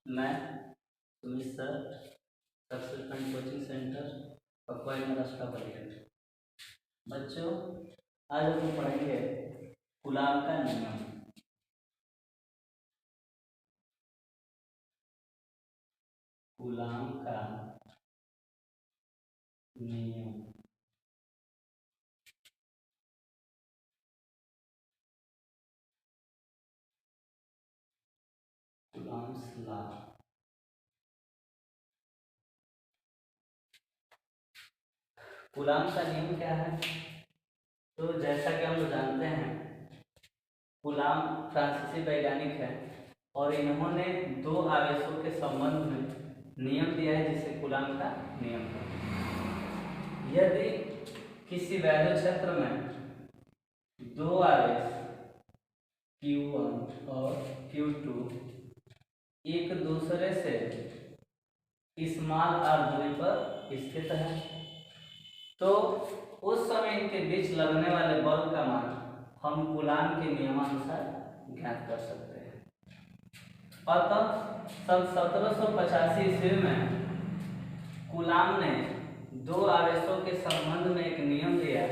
मैं Sumit sir, success point coaching centre पकवाई महाराष्ट्र बलिया। बच्चों, आज हम पढ़ेंगे कूलाम का नियम। कूलाम का नियम। Coulombs law. कूलाम का नियम क्या है? तो जैसा कि हम लोग जानते हैं, कूलाम फ्रांसीसी वैज्ञानिक है और इन्होंने दो आवेशों के संबंध में नियम दिया है जिसे कूलाम का नियम कहते हैं। यदि किसी वैद्युत क्षेत्र में दो आवेश Q1 और Q2 एक दूसरे से स्मॉल r दूरी पर स्थित है, तो उस समय इनके बीच लगने वाले बल का मान हम कूलाम के नियमानुसार ज्ञात कर सकते हैं। अतः सन 1785 ईस्वी में कूलाम ने दो आवेशों के संबंध में एक नियम दिया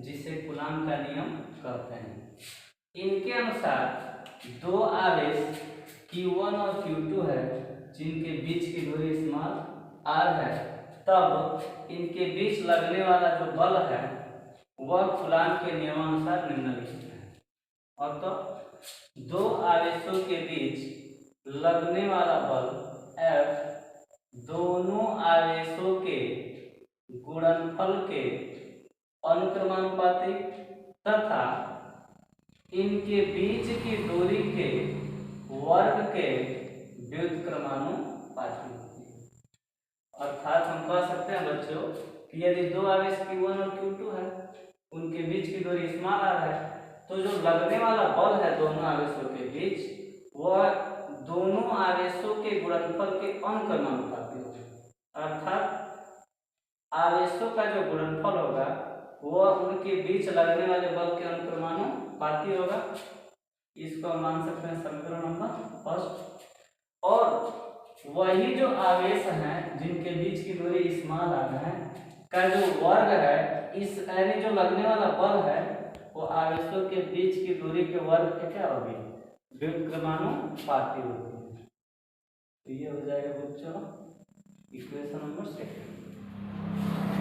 जिसे कूलाम का नियम कहते हैं। इनके अनुसार दो आवेश Q1 और Q2 है जिनके बीच की दूरी स्मॉल r है, तब इनके बीच लगने वाला जो बल है वह कूलाम के नियमानुसार निम्नलिखित है। और तो दो आवेशों के बीच लगने वाला बल F दोनों आवेशों के गुणनफल के अनुक्रमानुपाती तथा इनके बीच की दूरी के वर्ग के व्युत्क्रमानुपाती होती है। अर्थात हम कह सकते हैं बच्चों कि यदि दो आवेश Q1 और Q2 है, उनके बीच की दूरी स्मॉल r है, तो जो लगने वाला बल है दोनों आवेशों के बीच वह दोनों आवेशों के गुणनफल के अनुक्रमानुपाती होगा। अर्थात आवेशों का जो गुणनफल होगा वह उनके बीच लगने वाले बल के अनुक्रमानुपाती होगा। इसको हम मान सकते हैं समीकरण नंबर फर्स्ट। और वही जो आवेश हैं जिनके बीच की दूरी स्मॉल r है का जो वर्ग है, इस यानी जो लगने वाला बल है वो आवेशों के बीच की दूरी के वर्ग के क्या होगी? व्युत्क्रमानुपाती होगी। तो ये हो जाएगा बच्चों इक्वेशन नंबर सेकंड।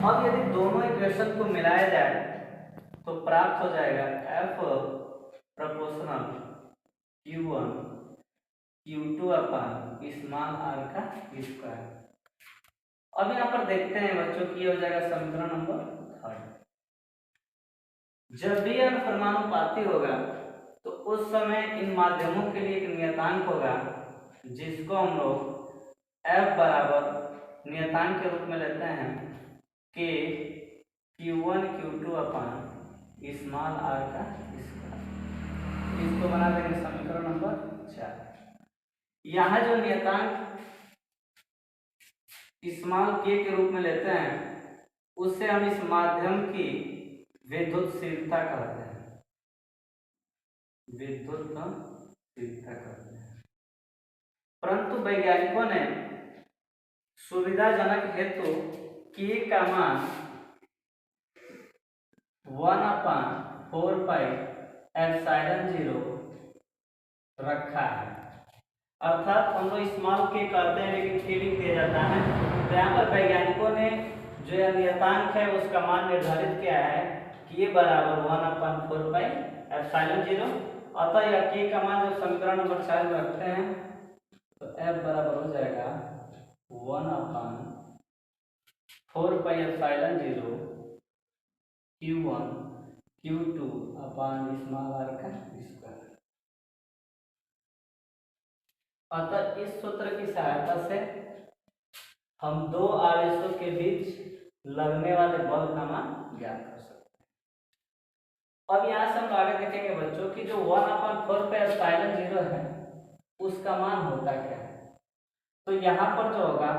अब यदि दोनों इक्वेशन को मिलाया जाए तो प्राप्त हो जाएगा F proportional Q1 Q2 upon small r का स्क्वायर। अब यहाँ पर देखते हैं बच्चों कि ये हो जाएगा समीकरण नंबर थर्ड। जब भी यह अनुक्रमानुपाती होगा तो उस समय इन माध्यमों के लिए एक नियतांक होगा जिसको हम लोग F बराबर नियतांक के रूप में लेते हैं कि Q1 Q2 upon small r का स्क्वायर। इसको बना देंगे समीकरण नंबर 4। यहाँ जो नियतांक स्मॉल k के रूप में लेते हैं उससे हम इस माध्यम की विद्युतशीलता कहते हैं। विद्युतशीलता कहते हैं। परंतु वैज्ञानिकों ने सुविधाजनक हेतु k का मान 1/4 पाई एप्सिलॉन 0 रखा है। अर्थात हम लोग स्मॉल k कहते हैं लेकिन k लिख दिया जाता है। तो यहाँ पर वैज्ञानिकों ने जो यह नियतांक है उसका मान निर्धारित किया है कि ये बराबर 1/4 पाई एप्सिलॉन 0। अतः यह k का मान जब समीकरण नंबर 4 में रखते हैं तो F बराबर हो जाएगा 1/4 pi epsilon 0 Q1 Q2 upon small r का स्क्वायर। अतः इस सूत्र की सहायता से हम दो आवेशों के बीच लगने वाले बल का मान ज्ञात कर सकते हैं। अब यहाँ से हम आगे देखेंगे बच्चों कि जो 1/4 पे एप्सिलॉन 0 है उसका मान होता क्या है। तो यहाँ पर जो होगा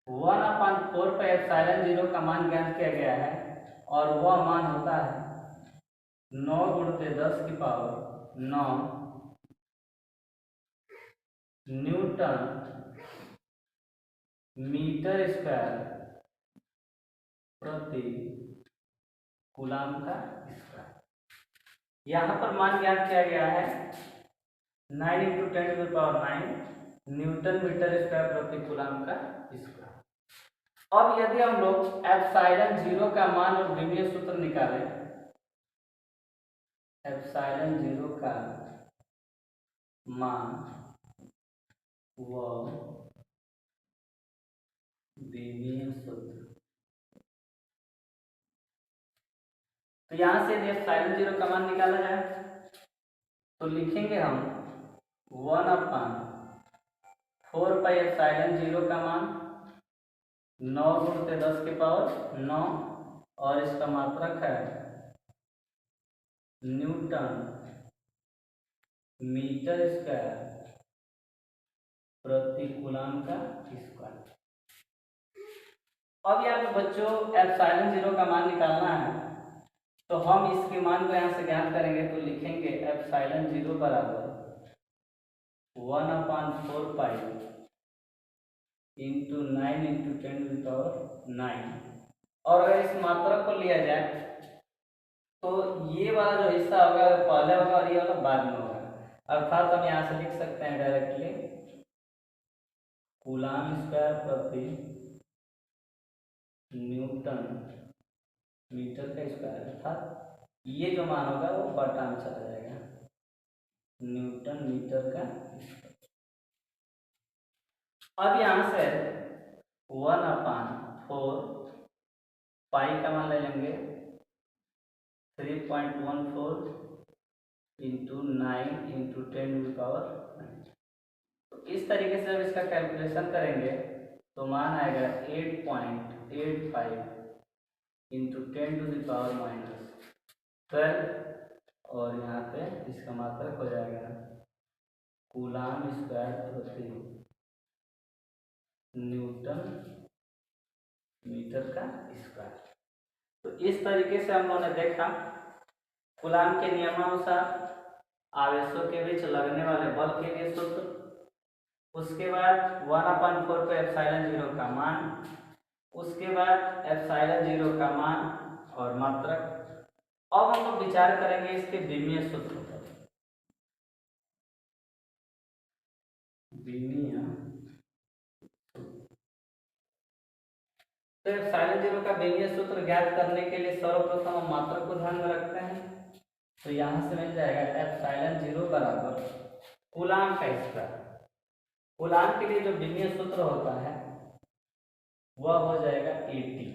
1/4 पे एप्सिलॉन 0 का मान ज्ञात किया गया है और वह मान होता है 9 × 10⁻⁹ न्यूटन मीटर स्क्वायर प्रति कूलाम का स्क्वायर। यहाँ पर मान ज्ञात किया गया है 9 × 10⁹ न्यूटन मीटर स्क्वायर प्रति कूलाम का स्क्वायर। अब यदि हम लोग एप्सिलॉन 0 का मान और विमीय सूत्र निकालें, एप्सिलॉन 0 का मान व विमीय सूत्र, तो यहां से यदि एप्सिलॉन 0 का मान निकाला जाए तो लिखेंगे हम 1/4 पाई एप्सिलॉन 0 का मान 9 × 10⁹ और इसका मात्रक है न्यूटन मीटर स्क्वायर प्रति कूलाम का स्क्वायर। अब यहाँ पे बच्चों एप्सिलॉन 0 का मान निकालना है, तो हम इसके मान को यहाँ से ज्ञात करेंगे तो लिखेंगे एप्सिलॉन 0 बराबर 1/4 पाई इंटू 9 × 10⁹ और अगर इस मात्रक को लिया जाए तो ये वाला जो हिस्सा होगा वो पहले होगा और ये वाला बाद में होगा। अर्थात हम यहाँ से लिख सकते हैं डायरेक्टली कूलाम स्क्वायर प्रति न्यूटन मीटर का स्क्वायर, अर्थात ये जो मान होगा वो बटा में चला जाएगा न्यूटन मीटर का स्क्वायर। अब यहाँ से 1/4 पाई का मान ले लेंगे 3.14 इंटू 9 × 10⁹। तो इस तरीके से जब इसका कैलकुलेशन करेंगे तो मान आएगा 8.85 इंटू 10⁻⁻12 और यहाँ पे इसका मात्रक हो जाएगा कूलाम स्क्वायर प्रति न्यूटन मीटर का स्क्वायर। तो इस तरीके से हम लोगों ने देखा कूलाम के नियमानुसार आवेशों के बीच लगने वाले बल के लिए सूत्र, उसके बाद 1/4 पे एप्सिलॉन 0 का मान, उसके बाद एप्सिलॉन 0 का मान और मात्रक। अब हम लोग विचार करेंगे इसके विमीय सूत्र पर। विमीय तो एप्सिलॉन 0 का विमीय सूत्र ज्ञात करने के लिए सर्वप्रथम हम मात्रक को ध्यान में रखते हैं, तो यहां से मिल जाएगा एप्सिलॉन 0 बराबर कूलाम का स्क्वायर। कूलाम के लिए जो विमीय सूत्र होता है वह हो जाएगा 80,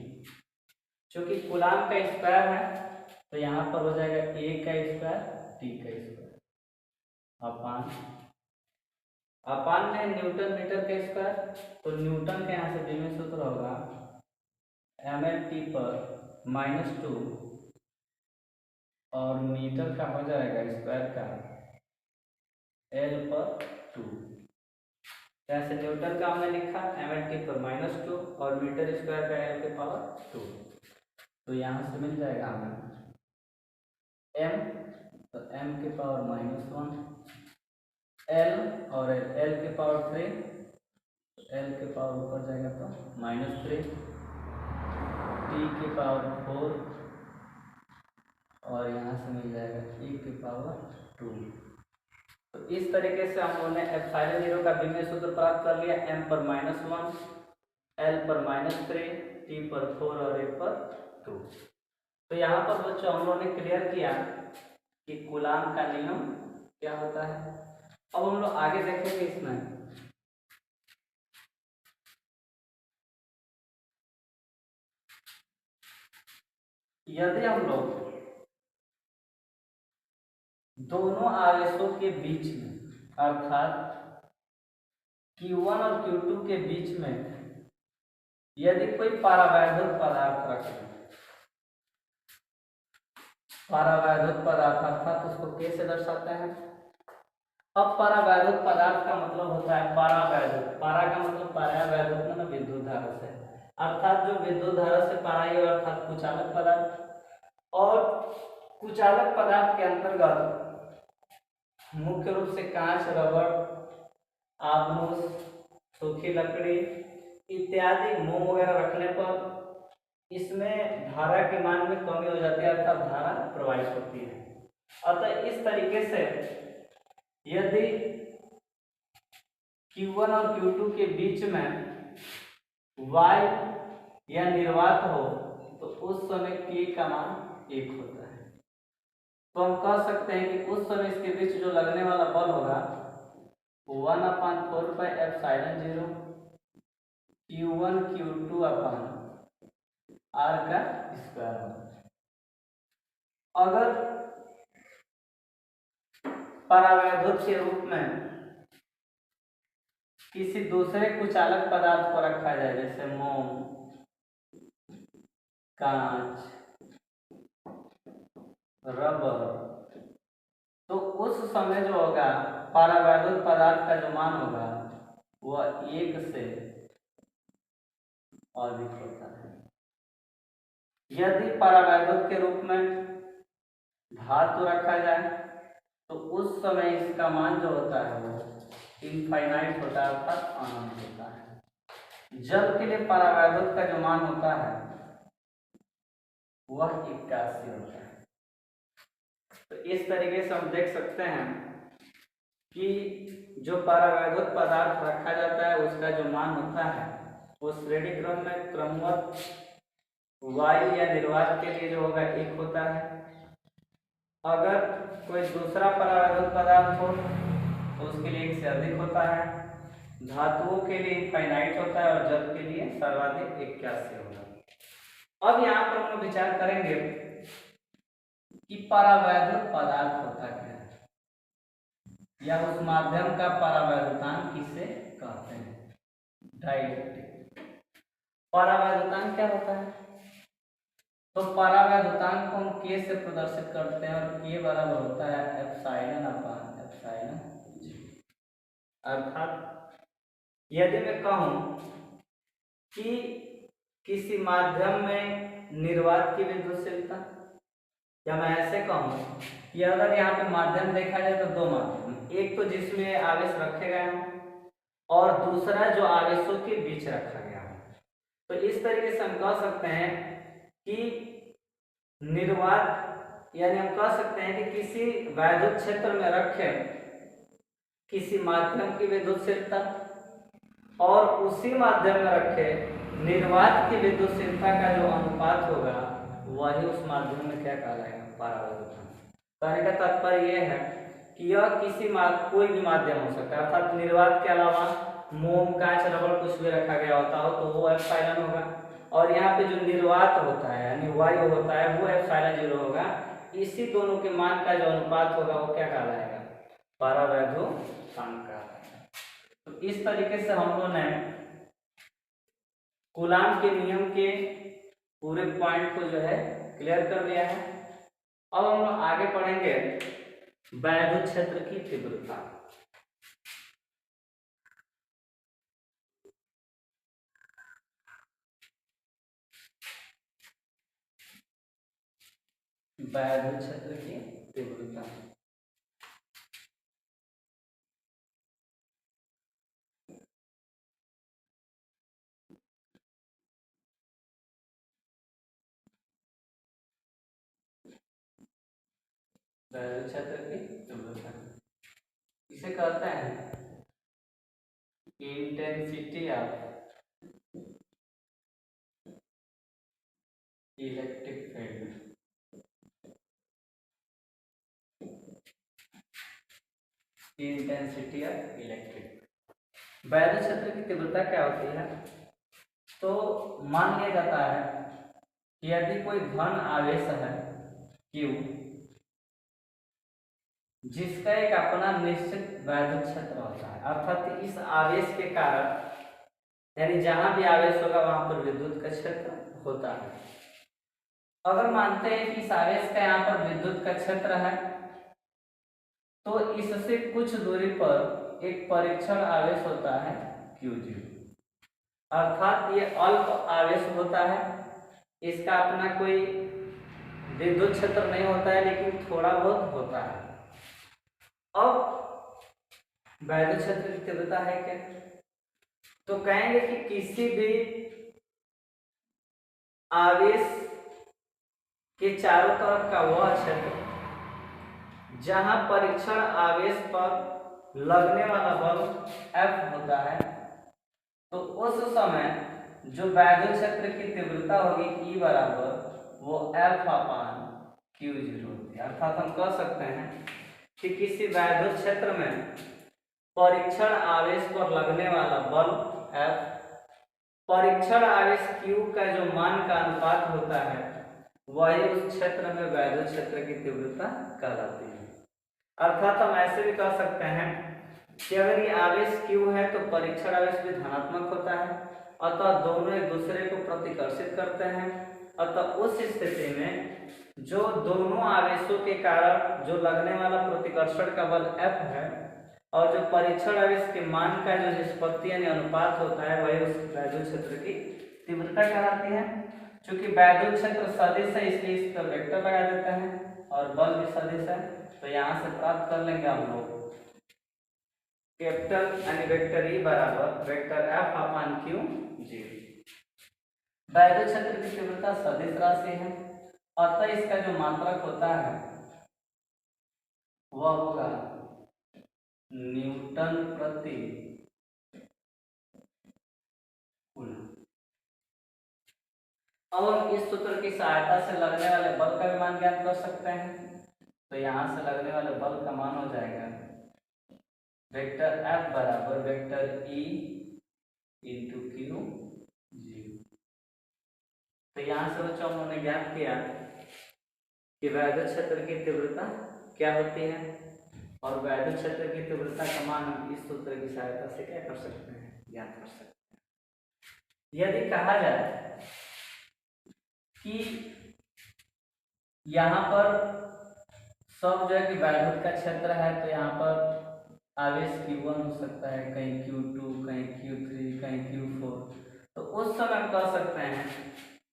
क्योंकि कूलाम का स्क्वायर है तो यहाँ पर हो जाएगा a का स्क्वायर t का स्क्वायर अपान में न्यूटन मीटर का स्क्वायर, तो न्यूटन के यहाँ से विमीय सूत्र होगा mL/t पर -2 और मीटर का हो जाएगा स्क्वायर का L/2। जैसे न्यूटन का हमने लिखा mL/t पर -2 और मीटर स्क्वायर का L/2, तो यहाँ से मिल जाएगा हमें m, तो m⁻⁻1 l और l⁻3, l ऊपर जाएगा तो -3 t⁴ और यहाँ से मिल जाएगा e⁻2। तो इस तरीके से हम लोगों ने एप्सिलॉन 0 का विमीय सूत्र प्राप्त कर लिया m पर -1, l पर -3, t पर 4 और a पर 2। तो यहाँ पर बच्चों हम लोगों ने क्लियर किया कि कूलाम का नियम क्या होता है। अब हम लोग आगे देखेंगे इसमें यदि हम लोग दोनों आवेशों के बीच में अर्थात Q1 और Q2 के बीच में यदि कोई परावैद्युत पदार्थ रखें, परावैद्युत पदार्थ अर्थात उसको कैसे दर्शाते हैं। अब परावैद्युत पदार्थ का मतलब होता है परावैद्युत, पारा का मतलब परावैद्युत मतलब विद्युत धारा से, अर्थात जो विद्युत धारा से परा ही अर्थात कुचालक पदार्थ। और कुचालक पदार्थ के अंतर्गत मुख्य रूप से कांच, रबड़ आबनूस, सूखी लकड़ी इत्यादि मोम वगैरह रखने पर इसमें धारा के मान में कमी हो जाती है, अर्थात धारा प्रवाहित होती है। अतः इस तरीके से यदि Q1 और Q2 के बीच में वायु या निर्वात हो तो उस समय K का मान 1 होता है। तो हम कह सकते हैं कि उस समय इसके बीच जो लगने वाला बल होगा 1/4πε0 Q1 Q2 अपन R का स्क्वायर होगा। अगर परावैद्युत के रूप में किसी दूसरे कुचालक पदार्थ को रखा जाए, जैसे मोम, कांच, रबर, तो उस समय जो होगा परावैद्युत पदार्थ का जो मान होगा वह 1 से अधिक होता है। यदि परावैद्युत के रूप में धातु रखा जाए तो उस समय इसका मान जो होता है वो इनफाइनाइट होता है, अर्थात अनंत होता है। जल के लिए परावैद्युत का जो मान होता है वह 81 होता है। तो इस तरीके से हम देख सकते हैं कि जो परावैद्युत पदार्थ रखा जाता है उसका जो मान होता है वो श्रेणी क्रम में क्रमवत वायु या निर्वात के लिए जो होगा 1 होता है। अगर कोई दूसरा परावैद्युत पदार्थ हो तो उसके लिए 1 से अधिक होता है। धातुओं के लिए इनफाइनाइट होता है और जल के लिए सर्वाधिक 81 होगा। अब यहाँ पर हम विचार करेंगे कि परावैद्युत पदार्थ होता क्या है या उस माध्यम का परावैद्युतांक किसे कहते हैं। डाइलेक्ट्रिक परावैद्युतांक क्या होता है? तो परावैद्युतांक को हम K से प्रदर्शित करते हैं और K बराबर होता है ε/ε0। अर्थात यदि मैं कहूं कि किसी माध्यम में निर्वात की विद्युतशीलता, या मैं ऐसे कहूं कि अगर यहाँ पे माध्यम देखा जाए तो 2 माध्यम, एक तो जिसमें आवेश रखे गए हों और दूसरा जो आवेशों के बीच रखा गया हो। तो इस तरीके से हम कह सकते हैं कि निर्वात, यानी हम कह सकते हैं कि किसी वैद्युत क्षेत्र में रखे किसी माध्यम की विद्युतशीलता और उसी माध्यम में रखे निर्वात की विद्युतशीलता का जो अनुपात होगा वही उस माध्यम में क्या कहलाएगा, परावैद्युतांक। कहने का तात्पर्य यह है कि यह किसी कोई भी माध्यम हो सकता है, अर्थात निर्वात के अलावा मोम, कांच, रबड़ कुछ भी रखा गया होता हो तो वो एप्सिलॉन होगा, और यहाँ पे जो निर्वात होता है यानी वायु होता है वो ε0 होगा। इसी दोनों के मान का जो अनुपात होगा वो क्या कहलाएगा, परावैद्युतांक कहलाएगा। तो इस तरीके से हम लोगों ने कूलाम के नियम के पूरे पॉइंट को जो है क्लियर कर लिया है। अब हम लोग आगे पढ़ेंगे वैद्युत क्षेत्र की तीव्रता। वैद्युत क्षेत्र की तीव्रता वैद्युत क्षेत्र की तीव्रता इसे कहते हैं intensity of electric field. Intensity of electric, वैद्युत क्षेत्र की तीव्रता क्या होती है? तो मान लिया जाता है कि यदि कोई धन आवेश है Q जिसका एक अपना निश्चित वैद्युत क्षेत्र होता है, अर्थात इस आवेश के कारण यानी जहां भी आवेश होगा वहां पर विद्युत का क्षेत्र होता है। अगर मानते हैं कि इस आवेश का यहाँ पर विद्युत का क्षेत्र है तो इससे कुछ दूरी पर एक परीक्षण आवेश होता है Q0, अर्थात ये अल्प आवेश होता है, इसका अपना कोई विद्युत क्षेत्र नहीं होता है लेकिन थोड़ा बहुत होता है। अब वैद्युत क्षेत्र की तीव्रता है क्या? तो कहेंगे कि किसी भी आवेश के चारों तरफ का वह क्षेत्र जहां परीक्षण आवेश पर लगने वाला बल F होता है, तो उस समय जो वैद्युत क्षेत्र की तीव्रता होगी E बराबर वो F/Q0 होती है। अर्थात हम कह सकते हैं कि किसी वैद्युत क्षेत्र में परीक्षण आवेश पर लगने वाला बल F परीक्षण आवेश Q का जो मान का अनुपात होता है वही उस क्षेत्र में वैद्युत क्षेत्र की तीव्रता कहलाती है। अर्थात हम ऐसे भी कह सकते हैं कि अगर ये आवेश Q है तो परीक्षण आवेश भी धनात्मक होता है, अतः दोनों एक दूसरे को प्रतिकर्षित करते हैं। अतः उस स्थिति में जो दोनों आवेशों के कारण जो लगने वाला प्रतिकर्षण का बल F है और जो परीक्षण आवेश के मान का जो निष्पत्ति यानी अनुपात होता है वही उस वैद्युत क्षेत्र की तीव्रता कहलाती है। चूंकि वैद्युत क्षेत्र सदिश है इसलिए इस पर वेक्टर लगा देते हैं और बल भी सदिश है, तो यहाँ से प्राप्त कर लेंगे हम लोग कैपिटल यानी वेक्टर E बराबर वेक्टर F/Q0। वैद्युत क्षेत्र की तीव्रता सदिश राशि है, अतः इसका जो मात्रक होता है वह होगा न्यूटन प्रति कूलम। और इस सूत्र की सहायता से लगने वाले बल का भी मान ज्ञात कर सकते हैं। तो यहाँ से लगने वाले बल का मान हो जाएगा वेक्टर F बराबर वेक्टर E इंटू Q0। तो यहाँ से बच्चों हमने ज्ञात किया कि वैद्युत क्षेत्र की तीव्रता क्या होती है और वैद्युत क्षेत्र की तीव्रता का मान हम इस सूत्र की सहायता से क्या कर सकते हैं, ज्ञात कर सकते हैं। यदि कहा जाए कि यहाँ पर सब जो है कि वैद्युत का क्षेत्र है तो यहाँ पर आवेश Q1 हो सकता है, कहीं Q2, कहीं Q3, कहीं Q4। तो उस समय हम कह सकते हैं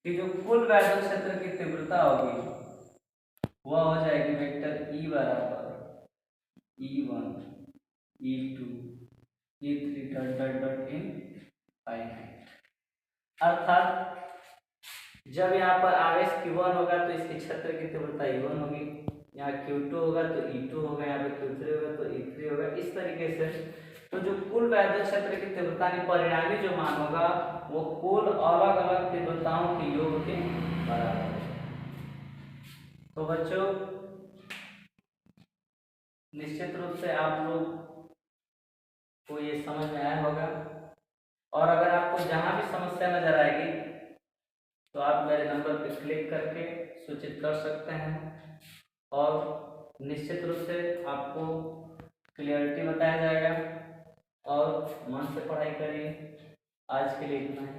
कि जो कुल वैद्युत क्षेत्र की तीव्रता होगी वह हो जाएगी वेक्टर E बराबर E1 E2 E3 dot dot dot in finite. अर्थात जब यहाँ पर आवेश Q1 होगा तो इसके क्षेत्र की तीव्रता E1 होगी, यहाँ Q2 होगा तो E2 होगा, यहाँ पे Q3 होगा तो E3 होगा। इस तरीके से तो जो कुल वैद्युत क्षेत्र की तीव्रता की परिणामी जो मान होगा वो कुल अलग अलग तीव्रताओं के योग के बराबर है। तो बच्चों निश्चित रूप से आप लोग को ये समझ में आया होगा, और अगर आपको जहां भी समस्या नजर आएगी तो आप मेरे नंबर पर क्लिक करके सूचित कर सकते हैं और निश्चित रूप से आपको क्लियरिटी बताया जाएगा और मन से पढ़ाई करिए। आज के लिए इतना ही।